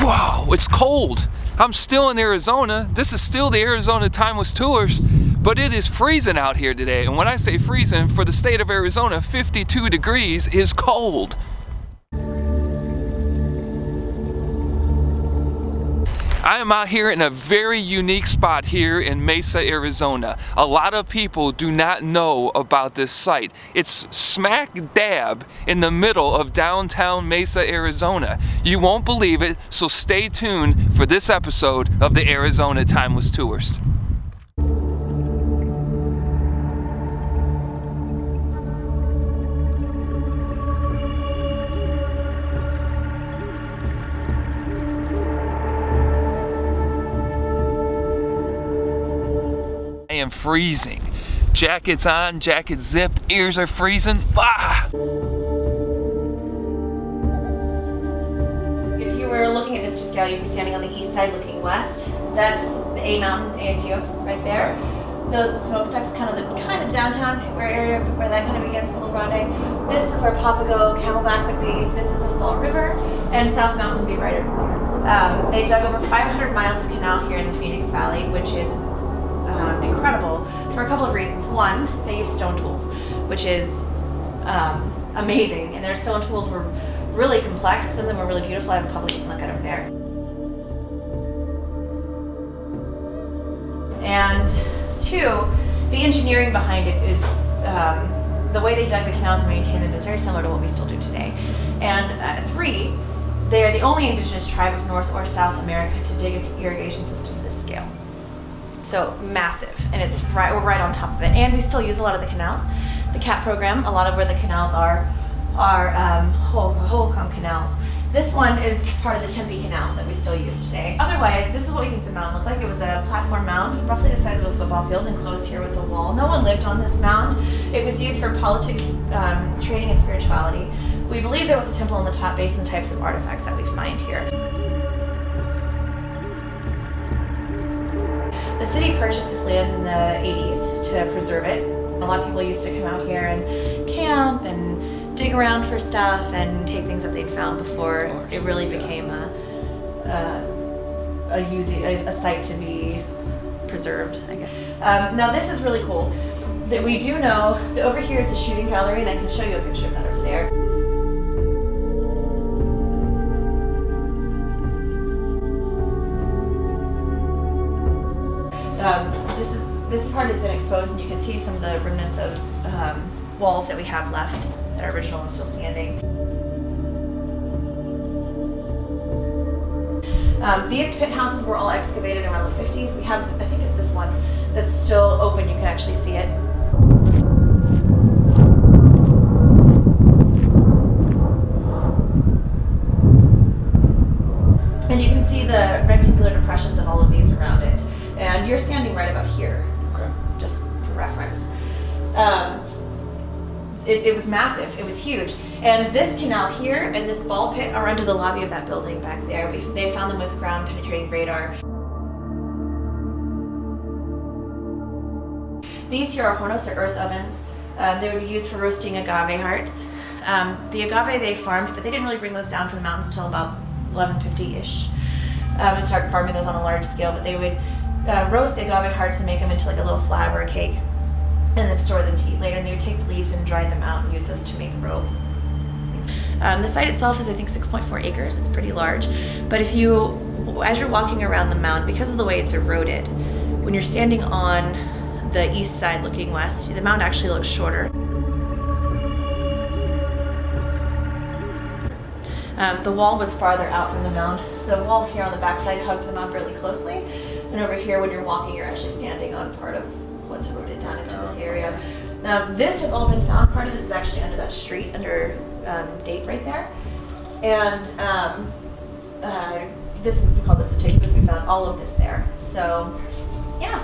Whoa, it's cold. I'm still in Arizona. This is still the Arizona Timeless Tourist, but it is freezing out here today. And when I say freezing, for the state of Arizona, 52 degrees is cold. I am out here in a very unique spot here in Mesa, Arizona. A lot of people do not know about this site. It's smack dab in the middle of downtown Mesa, Arizona. You won't believe it, so stay tuned for this episode of the Arizona Timeless Tourist. I am freezing. Jackets on, jacket zipped, ears are freezing. Ah! If you were looking at this to scale, you'd be standing on the east side looking west. That's the A Mountain, ASU, right there. Those smokestacks, kind of the downtown area where that kind of begins, Mesa Grande. This is where Papago, Camelback would be. This is the Salt River, and South Mountain would be right over here. They dug over 500 miles of canal here in the Phoenix Valley, which is incredible for a couple of reasons. One, they use stone tools, which is amazing, and their stone tools were really complex. Some of them were really beautiful. I have a couple you can look at over there. And two, the engineering behind it is the way they dug the canals and maintained them is very similar to what we still do today. And three, they are the only indigenous tribe of North or South America to dig an irrigation system to this scale. So massive, and we're right on top of it. And we still use a lot of the canals. The CAT program, a lot of where the canals are Hohokam canals. This one is part of the Tempe Canal that we still use today. Otherwise, this is what we think the mound looked like. It was a platform mound, roughly the size of a football field, enclosed here with a wall. No one lived on this mound. It was used for politics, training, and spirituality. We believe there was a temple on the top based on the types of artifacts that we find here. The city purchased this land in the 80s to preserve it. A lot of people used to come out here and camp and dig around for stuff and take things that they'd found before it really became a site to be preserved, I guess. Now this is really cool. That we do know that over here is the shooting gallery, and I can show you a picture of that over there. This part has been exposed, and you can see some of the remnants of walls that we have left that are original and still standing. These pit houses were all excavated around the 50s. We have, I think it's this one that's still open. You can actually see it. And you can see the rectangular depressions of all of these around it. And you're standing right about here. Okay. Just for reference. It was massive. It was huge. And this canal here and this ball pit are under the lobby of that building back there. They found them with ground penetrating radar. These here are hornos, or earth ovens. They would be used for roasting agave hearts. The agave they farmed, but they didn't really bring those down from the mountains until about 1150-ish. And start farming those on a large scale, but they would roast the agave hearts and make them into like a little slab or a cake, and then store them to eat later. And they would take the leaves and dry them out and use this to make rope. The site itself is, I think, 6.4 acres. It's pretty large. But as you're walking around the mound, because of the way it's eroded, when you're standing on the east side looking west, the mound actually looks shorter. The wall was farther out from the mound. The wall here on the backside hugged the mound really closely. And over here, when you're walking, you're actually standing on part of what's eroded down into this area. Now, this has all been found. Part of this is actually under that street, under Date right there. And we call this the ticket, because we found all of this there. So, yeah.